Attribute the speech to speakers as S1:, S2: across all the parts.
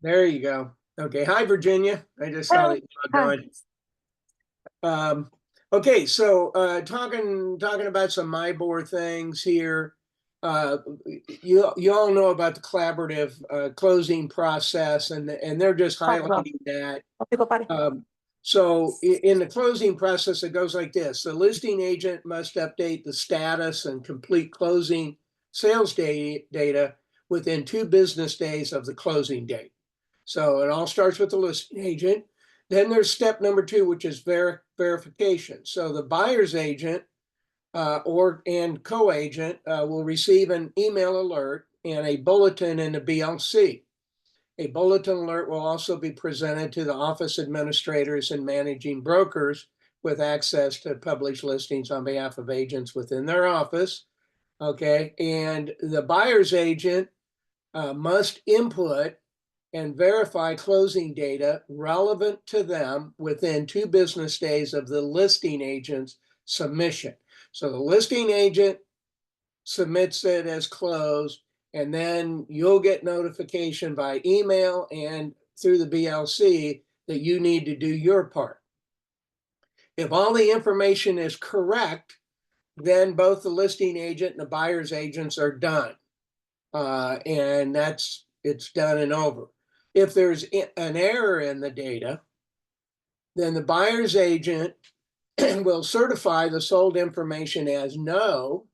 S1: There you go. Okay. Hi, Virginia. I just saw
S2: Hi.
S1: that you
S2: Hi.
S1: logged on. Okay, so talking about some MyBoard things here. Uh, you all know about the collaborative closing process, and they're just
S2: Pare, no.
S1: highlighting that.
S2: No dico pare.
S1: Um, in the closing process, it goes like this: the listing agent must update the status and complete closing sales data within 2 business days of the closing date. So it all starts with the listing agent. Then there's step number 2, which is verification. So the buyer's agent and co-agent will receive an email alert and a bulletin in the BLC. A bulletin alert will also be presented to the office administrators and managing brokers with access to publish listings on behalf of agents within their office. Okay, and the buyer's agent must input and verify closing data relevant to them within 2 business days of the listing agent's submission. So the listing agent submits it as closed, and then you'll get notification by email and through the BLC that you need to do your part. If all the information is correct, then both the listing agent and the buyer's agents are done. And it's done and over. If there's an error in the data, then the buyer's agent will certify the sold information as no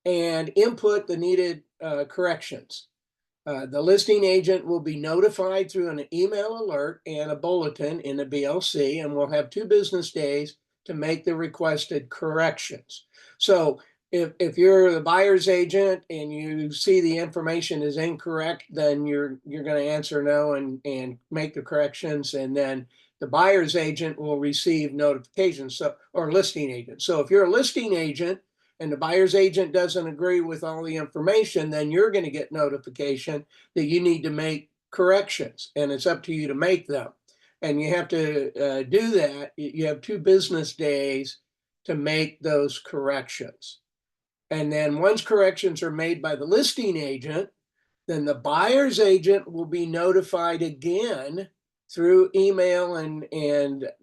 S1: and input the needed corrections. The listing agent will be notified through an email alert and a bulletin in the BLC and will have 2 business days to make the requested corrections. So if you're the buyer's agent and you see the information is incorrect, then you're going to answer no and make the corrections, and then the buyer's agent will receive notifications. So, or listing agent. So if you're a listing agent and the buyer's agent doesn't agree with all the information, then you're going to get notification that you need to make corrections, and it's up to you to make them. And you have to do that. You have 2 business days to make those corrections. And then once corrections are made by the listing agent, then the buyer's agent will be notified again through email and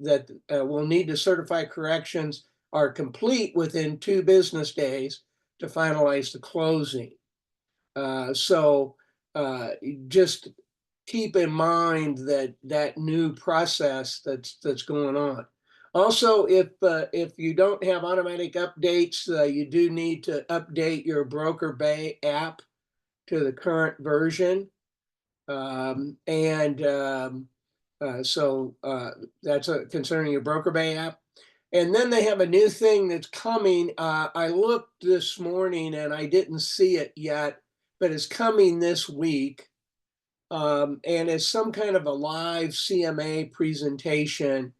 S1: that will need to certify corrections are complete within 2 business days to finalize the closing. So just keep in mind that new process that's going on. Also, if you don't have automatic updates, you do need to update your Broker Bay app to the current version. So that's concerning your Broker Bay app. And then they have a new thing that's coming. I looked this morning and I didn't see it yet, but it's coming this week. And it's some kind of a live CMA presentation.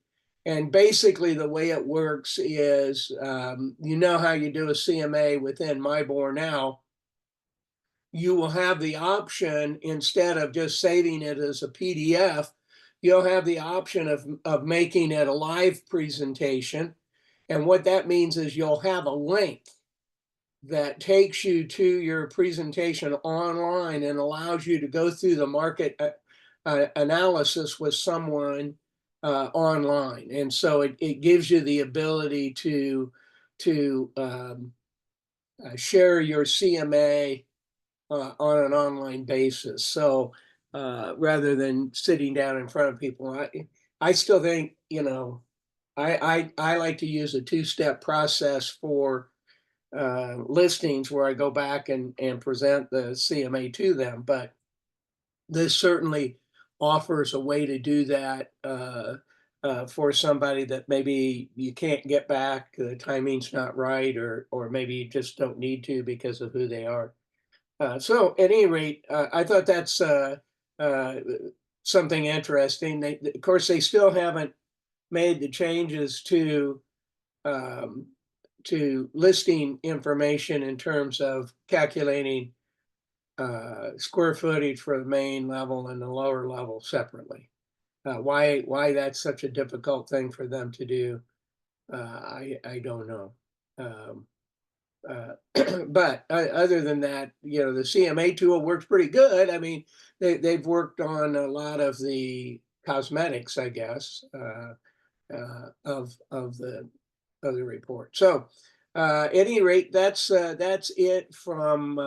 S1: And basically the way it works is, you know how you do a CMA within MyBoard now. You will have the option, instead of just saving it as a PDF, you'll have the option of making it a live presentation. And what that means is you'll have a link that takes you to your presentation online and allows you to go through the market analysis with someone online. And so it gives you the ability to share your CMA on an online basis. So rather than sitting down in front of people, I still think, I like to use a 2-step process for listings where I go back and present the CMA to them. But this certainly offers a way to do that for somebody that maybe you can't get back, the timing's not right, or maybe you just don't need to because of who they are. So at any rate, I thought that's uh, something interesting. Of course, they still haven't made the changes um, to listing information in terms of calculating square footage for the main level and the lower level separately. Why that's such a difficult thing for them to do, I don't know. Um, But other than that, you know, the CMA tool works pretty good. I mean, they've worked on a lot of the cosmetics, I guess, of the report. So, at any rate, that's it from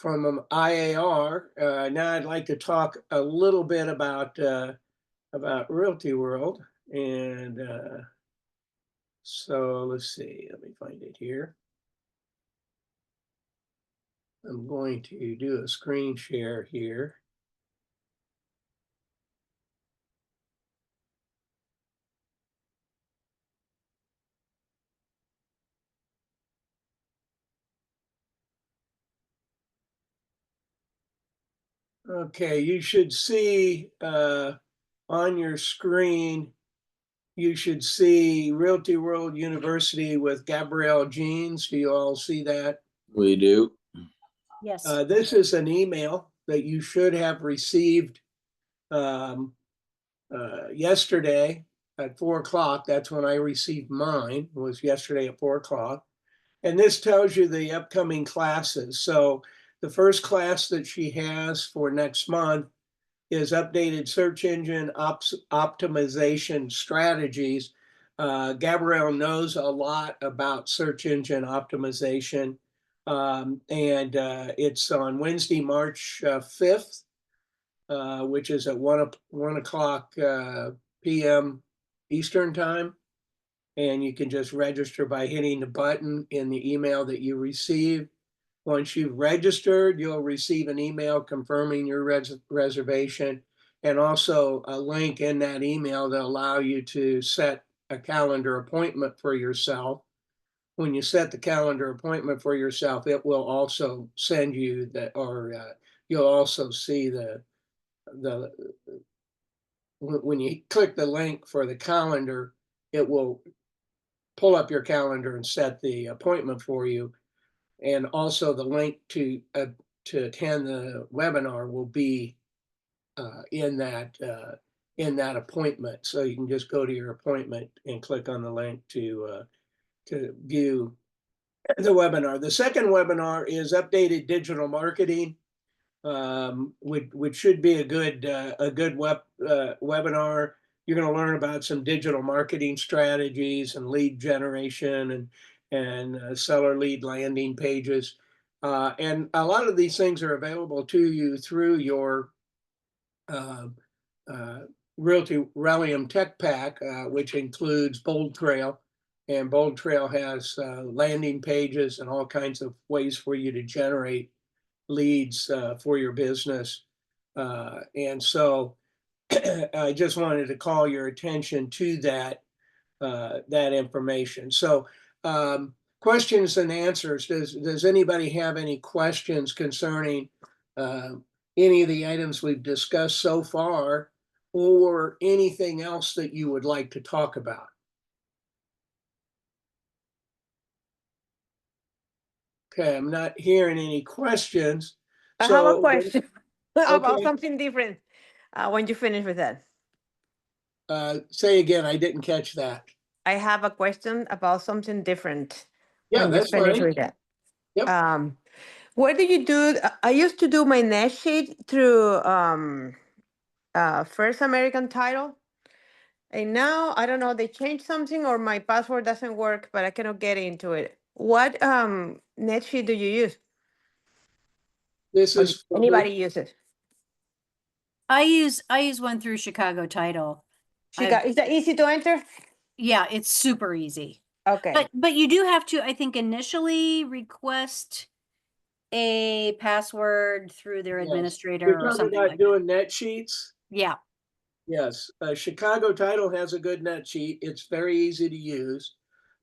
S1: IAR. Now I'd like to talk a little bit about Realty World, and so let's see. Let me find it here. I'm going to do a screen share here. Okay, you should see on your screen, you should see Realty World University with Gabrielle Jeans. Do you all see that?
S2: We do.
S3: Yes.
S1: This is an email that you should have received yesterday at 4 o'clock. That's when I received mine, was yesterday at 4 o'clock. And this tells you the upcoming classes. So the first class that she has for next month is updated search engine optimization strategies. Gabrielle knows a lot about search engine optimization. And it's on Wednesday, March 5th, which is at 1 o'clock p.m. Eastern time. And you can just register by hitting the button in the email that you receive. Once you've registered, you'll receive an email confirming your reservation, and also a link in that email that allow you to set a calendar appointment for yourself. When you set the calendar appointment for yourself, it will also send you that, or you'll also see when you click the link for the calendar, it will pull up your calendar and set the appointment for you. And also the link to attend the webinar will be in that appointment. So you can just go to your appointment and click on the link to view the webinar. The second webinar is updated digital marketing, which should be a good webinar. You're going to learn about some digital marketing strategies and lead generation and seller lead landing pages. And a lot of these things are available to you through your Realty Relium Tech Pack, which includes Bold Trail. And Bold Trail has landing pages and all kinds of ways for you to generate leads for your business. And so I just wanted to call your attention to that information. So questions and answers. Does anybody have any questions concerning any of the items we've discussed so far, or anything else that you would like to talk about? Okay, I'm not hearing any questions.
S3: I have a
S1: So,
S3: question about
S1: okay.
S3: something different when you finish with that.
S1: Say again, I didn't catch that.
S3: I have a question about something different
S1: Yeah,
S3: when you
S1: that's
S3: finish
S1: fine.
S3: with that.
S1: Yep.
S3: Where do you do? I used to do my net sheet through First American Title. And now, I don't know, they changed something or my password doesn't work, but I cannot get into it. What net sheet do you use?
S1: This
S3: Or
S1: is for
S3: anybody use it?
S4: I use one through Chicago Title.
S3: Is that easy to enter?
S4: Yeah, it's super easy.
S3: Okay.
S4: But you do have to, I think, initially request a password through their
S1: Yes.
S4: administrator
S1: You're
S4: or
S1: talking
S4: something
S1: about
S4: like
S1: doing net sheets?
S4: Yeah.
S1: Yes. Chicago Title has a good net sheet. It's very easy to use.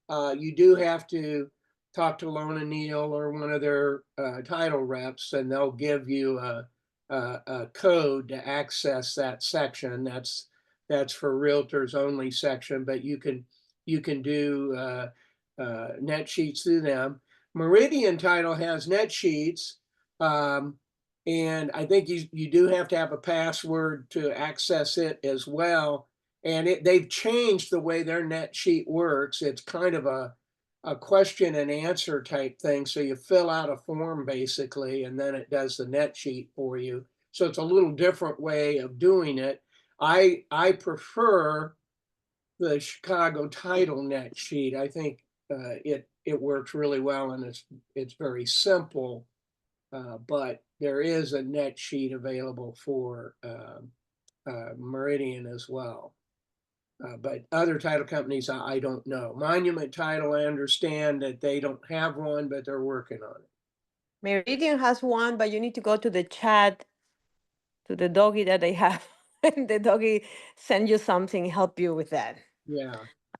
S1: You do have to talk to Lona Neal or one of their title reps, and they'll give you a code to access that section. That's for realtors only section, but you can do net sheets through them. Meridian Title has net sheets, and I think you do have to have a password to access it as well. And they've changed the way their net sheet works. It's kind of a question and answer type thing. So you fill out a form basically, and then it does the net sheet for you. So it's a little different way of doing it. I prefer the Chicago title net sheet. I think it works really well, and it's very simple. But there is a net sheet available for Meridian as well. But other title companies, I don't know. Monument Title, I understand that they don't have one, but they're working on it.
S3: Meridian has one, but you need to go to the chat, to the doggy that they have. And the doggy send you something, help you with that.
S1: Yeah,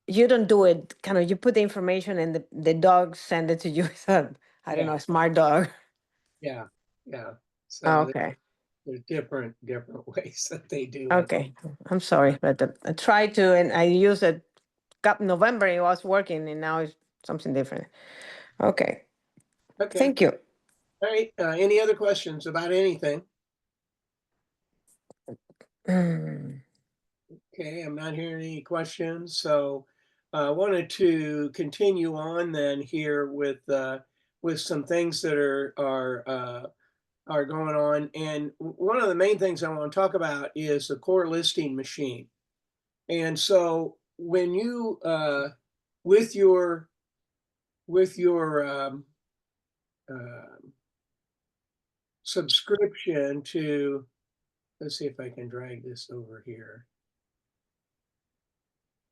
S3: You don't do it, kind of, you put the information and the dog send it to you. I don't know,
S1: Yeah.
S3: a smart dog.
S1: yeah, yeah. So
S3: Okay,
S1: there's different ways that they do it.
S3: okay. I'm sorry, but I tried to, and I used it, November, it was working, and now it's something different. Okay,
S1: Okay,
S3: thank you.
S1: all right. Any other questions about anything? Okay, I'm not hearing any questions, so I wanted to continue on then here with some things that are going on. And one of the main things I want to talk about is the core listing machine. And so when you with your subscription to, let's see if I can drag this over here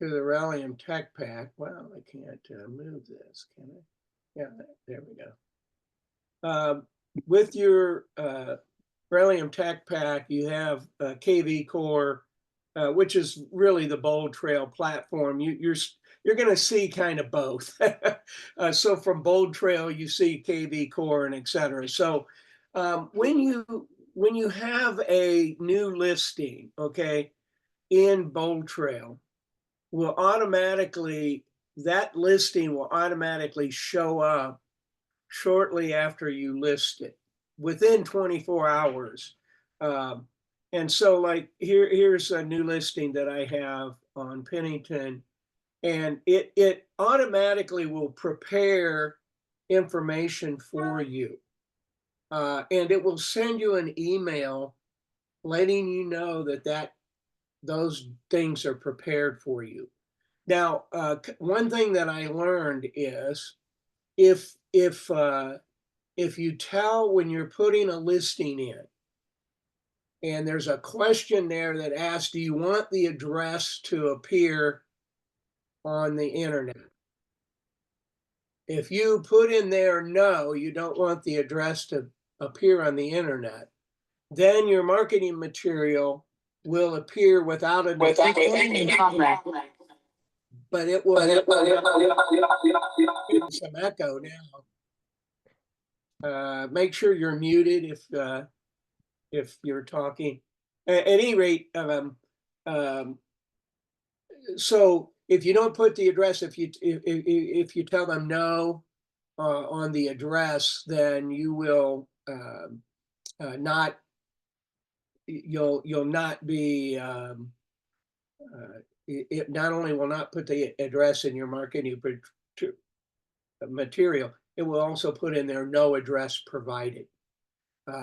S1: to the Rallium Tech Pack. Well, I can't move this, can I? Yeah, there we go. With your Realty Tech Pack, you have KV Core, which is really the Bold Trail platform. You're going to see kind of both. So from Bold Trail, you see KV Core and et cetera. So when you have a new listing, okay, in Bold Trail, that listing will automatically show up shortly after you list it, within 24 hours. And so like here's a new listing that I have on Pennington, and it automatically will prepare information for you. And it will send you an email letting you know that those things are prepared for you. Now, one thing that I learned is if you tell when you're putting a listing in, and there's a question there that asks, do you want the address to appear on the internet? If you put in there, no, you don't want the address to appear on the internet, then your marketing material will appear without a comment, but it will have some echo now. Make sure you're muted if you're talking. At any rate, so if you don't put the address, if you tell them no on the address, then you will not you'll not be it not only will not put the address in your marketing material, it will also put in there no address provided.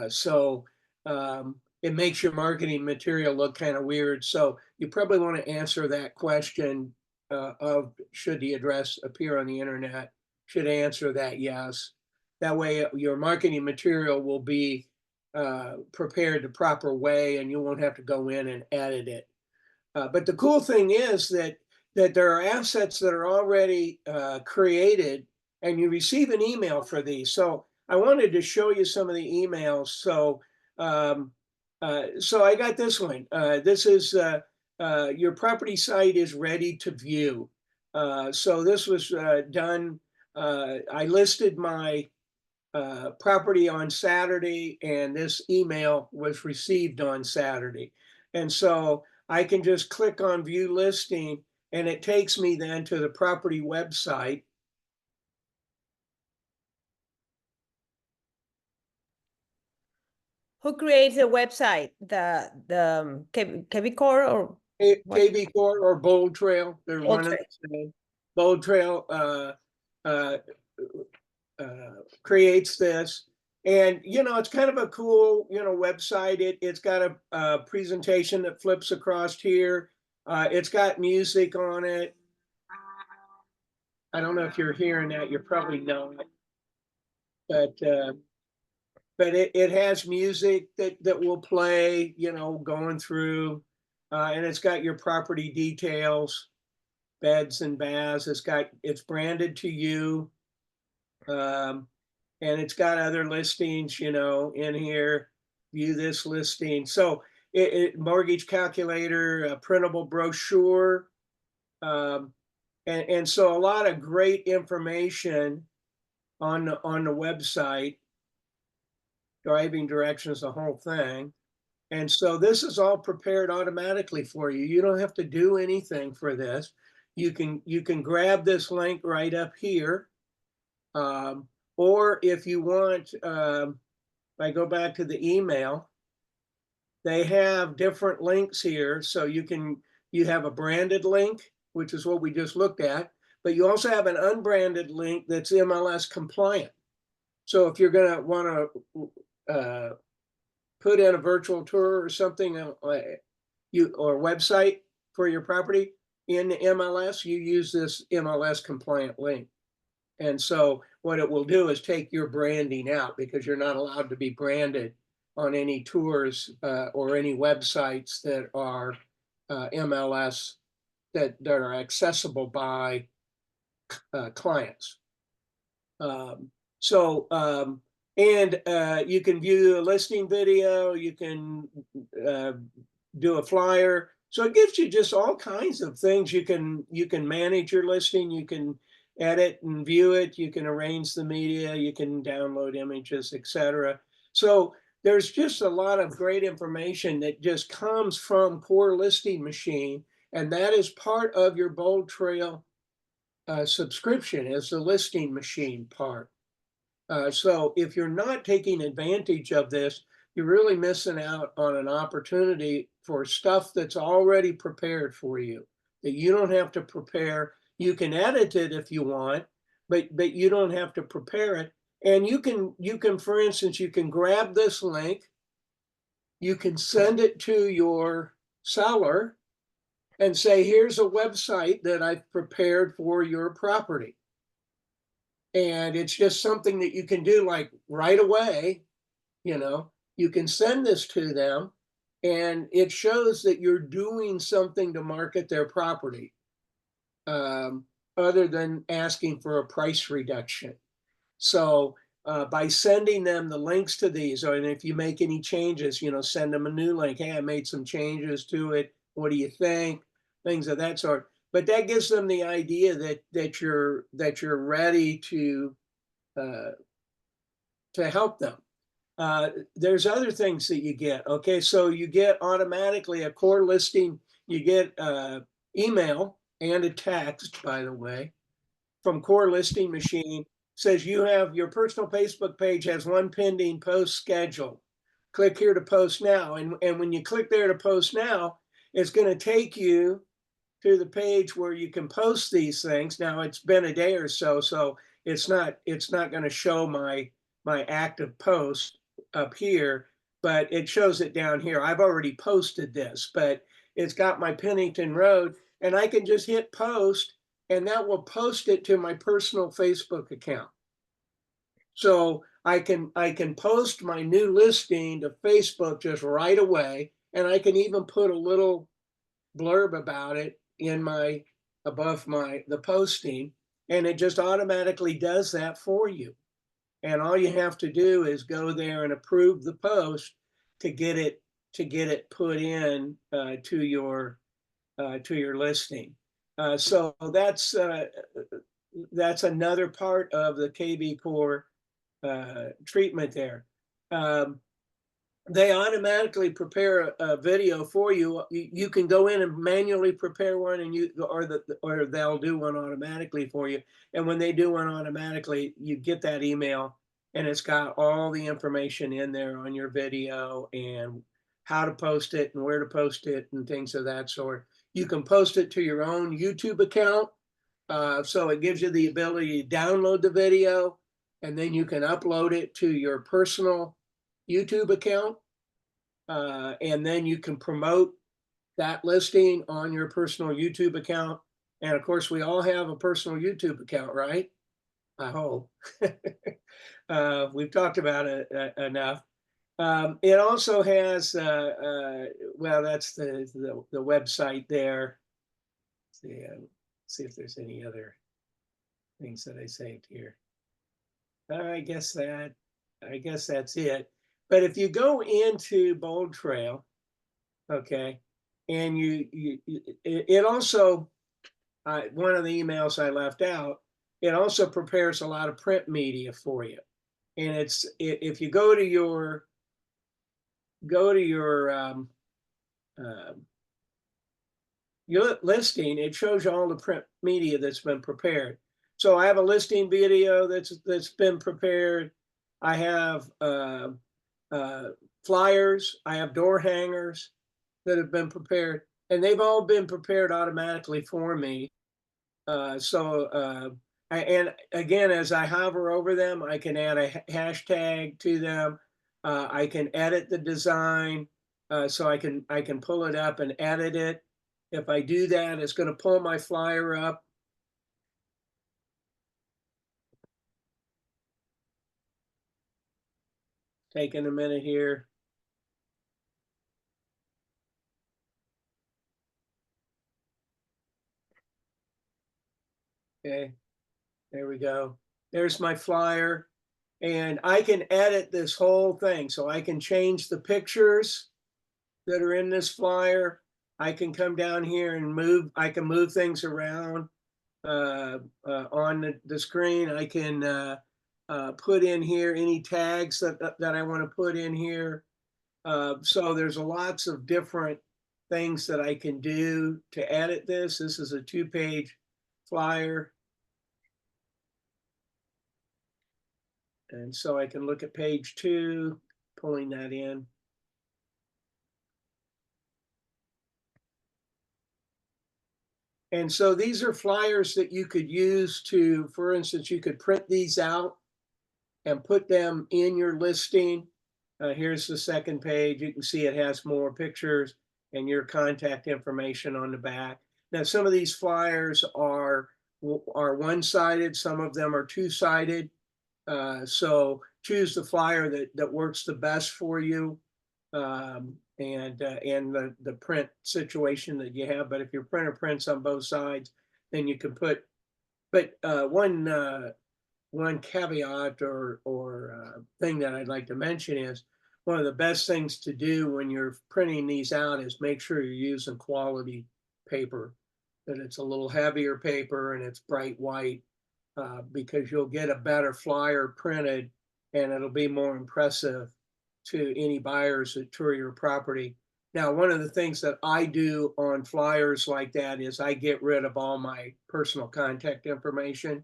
S1: So it makes your marketing material look kind of weird. So you probably want to answer that question of should the address appear on the internet, should answer that yes. That way your marketing material will be prepared the proper way, and you won't have to go in and edit it. But the cool thing is that there are assets that are already created, and you receive an email for these. So I wanted to show you some of the emails. So so I got this one. This is your property site is ready to view. So this was done. I listed my property on Saturday, and this email was received on Saturday. And so I can just click on view listing, and it takes me then to the property website.
S3: Who creates the website? The KV Core or what?
S1: KV Core or Bold Trail, they're
S3: Bold
S1: one of
S3: Trail.
S1: the same. Bold Trail uh, creates this. And, it's kind of a cool, website. It's got a presentation that flips across here. It's got music on it. I don't know if you're hearing that. You're probably not. But it has music that will play, going through. And it's got your property details, beds and baths. It's branded to you. And it's got other listings, in here. View this listing. So mortgage calculator, a printable brochure, and so a lot of great information on the website. Driving directions, the whole thing. And so this is all prepared automatically for you. You don't have to do anything for this. You can grab this link right up here. Or if you want, if I go back to the email, they have different links here. So you have a branded link, which is what we just looked at, but you also have an unbranded link that's MLS compliant. So if you're going to want to put in a virtual tour or something, or website for your property in the MLS, you use this MLS compliant link. And so what it will do is take your branding out, because you're not allowed to be branded on any tours or any websites that are MLS that are accessible by clients. And you can view a listing video, you can do a flyer. So it gives you just all kinds of things. You can manage your listing, you can edit and view it, you can arrange the media, you can download images, etc. So there's just a lot of great information that just comes from Core Listing Machine, and that is part of your Bold Trail subscription, as the listing machine part. So if you're not taking advantage of this, you're really missing out on an opportunity for stuff that's already prepared for you, that you don't have to prepare. You can edit it if you want, but you don't have to prepare it. And you can, for instance, you can grab this link, you can send it to your seller and say, here's a website that I've prepared for your property. And it's just something that you can do like right away. You can send this to them, and it shows that you're doing something to market their property, other than asking for a price reduction. So by sending them the links to these, and if you make any changes, send them a new link. Hey, I made some changes to it. What do you think? Things of that sort. But that gives them the idea that you're ready to help them. There's other things that you get. Okay, so you get automatically a Core listing. You get email and a text, by the way, from Core Listing Machine. Says you have your personal Facebook page has one pending post scheduled. Click here to post now. And when you click there to post now, it's going to take you to the page where you can post these things. Now it's been a day or so, so it's not going to show my active post up here, but it shows it down here. I've already posted this, but it's got my Pennington Road, and I can just hit post, and that will post it to my personal Facebook account. So I can post my new listing to Facebook just right away, and I can even put a little blurb about it in above the posting, and it just automatically does that for you. And all you have to do is go there and approve the post to get it put in to your listing. So that's another part of the KB Core treatment there. They automatically prepare a video for you. You can go in and manually prepare one, and or they'll do one automatically for you. And when they do one automatically, you get that email, and it's got all the information in there on your video and how to post it and where to post it and things of that sort. You can post it to your own YouTube account, So it gives you the ability to download the video, and then you can upload it to your personal YouTube account. And then you can promote that listing on your personal YouTube account. And of course, we all have a personal YouTube account, right? I hope. We've talked about it enough. It also has, well, that's the website there. See if there's any other things that I saved here. I guess that's it. But if you go into Bold Trail, okay, and it also, one of the emails I left out, it also prepares a lot of print media for you. And if you go to your your listing, it shows you all the print media that's been prepared. So I have a listing video that's been prepared. I have flyers. I have door hangers that have been prepared, and they've all been prepared automatically for me. And again, as I hover over them, I can add a hashtag to them. I can edit the design, so I can pull it up and edit it. If I do that, it's going to pull my flyer up. Taking a minute here. Okay, there we go. There's my flyer. And I can edit this whole thing. So I can change the pictures that are in this flyer. I can come down here and I can move things around on the screen. I can put in here any tags that I want to put in here. So there's lots of different things that I can do to edit this. This is a 2-page flyer. And so I can look at page 2, pulling that in. And so these are flyers that you could use to, for instance, you could print these out and put them in your listing. Here's the second page. You can see it has more pictures and your contact information on the back. Now, some of these flyers are one-sided. Some of them are two-sided. So choose the flyer that works the best for you, and the print situation that you have. But if your printer prints on both sides, then you can put. But one caveat or thing that I'd like to mention is one of the best things to do when you're printing these out is make sure you're using quality paper, that it's a little heavier paper and it's bright white. Because you'll get a better flyer printed and it'll be more impressive to any buyers that tour your property. Now, one of the things that I do on flyers like that is I get rid of all my personal contact information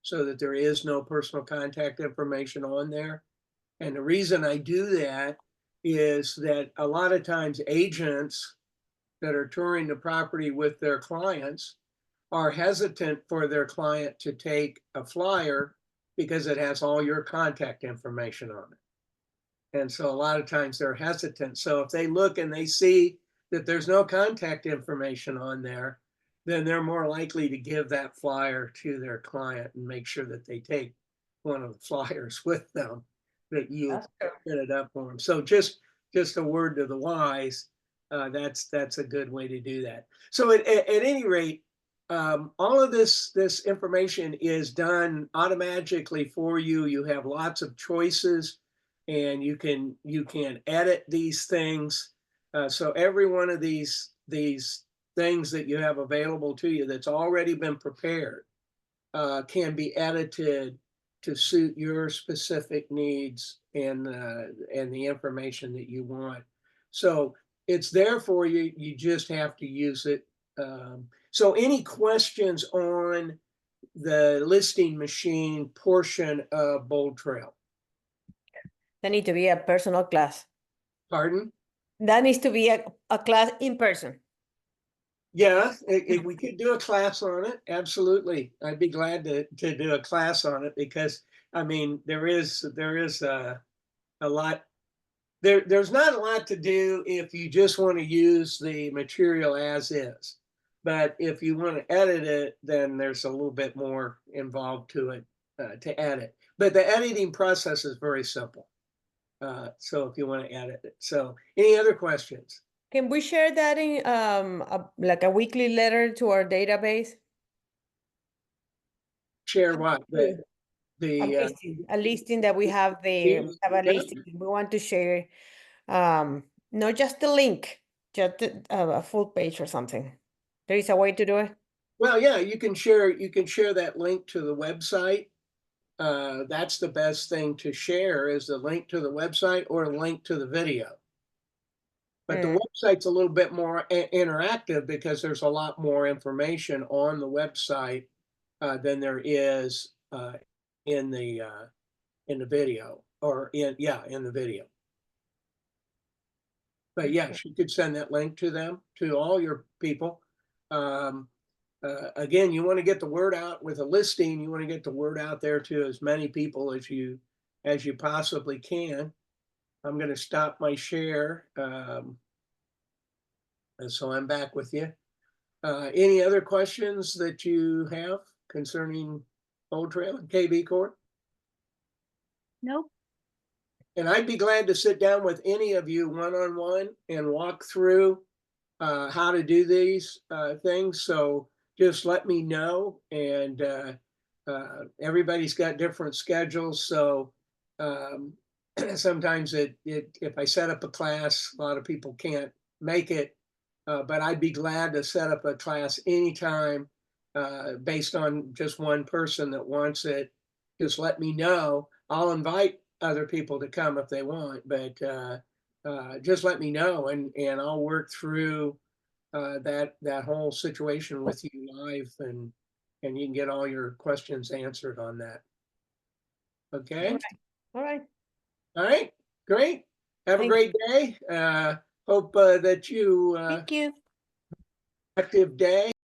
S1: so that there is no personal contact information on there. And the reason I do that is that a lot of times agents that are touring the property with their clients are hesitant for their client to take a flyer because it has all your contact information on it. And so a lot of times they're hesitant. So if they look and they see that there's no contact information on there, then they're more likely to give that flyer to their client and make sure that they take one of the flyers with them that you printed up for them. So just a word to the wise, that's a good way to do that. So at any rate, all of this information is done automatically for you. You have lots of choices, and you can edit these things. So every one of these things that you have available to you that's already been prepared can be edited to suit your specific needs and the information that you want. So it's there for you. You just have to use it. So any questions on the listing machine portion of Bold Trail?
S3: That need to be a personal class.
S1: Pardon?
S3: That needs to be a class in person.
S1: Yeah, if we could do a class on it, absolutely. I'd be glad to do a class on it because, I mean, there is a lot. There's not a lot to do if you just want to use the material as is. But if you want to edit it, then there's a little bit more involved to it to edit. But the editing process is very simple. So if you want to edit it. So any other questions?
S3: Can we share that in like a weekly letter to our database?
S1: Share what?
S3: A
S1: The
S3: a listing that we have there. We have a
S1: yeah.
S3: listing. We want to share, not just the link, just a full page or something. There is a way to do it.
S1: Well, yeah, you can share that link to the website. That's the best thing to share is the link to the website or a link to the video. But the website's a little bit more interactive because there's a lot more information on the website than there is in the video or in the video. But yes, you could send that link to them, to all your people. Again, you want to get the word out with a listing. You want to get the word out there to as many people as you possibly can. I'm going to stop my share. And so I'm back with you. Any other questions that you have concerning Old Trail and KB Court?
S4: Nope.
S1: And I'd be glad to sit down with any of you one-on-one and walk through how to do these things. So just let me know. And everybody's got different schedules. So sometimes if I set up a class, a lot of people can't make it. But I'd be glad to set up a class anytime based on just one person that wants it. Just let me know. I'll invite other people to come if they want, but just let me know and I'll work through that whole situation with you live and you can get all your questions answered on that. Okay.
S3: All right.
S1: All right. Great. Have a
S3: Thank
S1: great day. Hope that you
S4: Thank you.
S1: active day.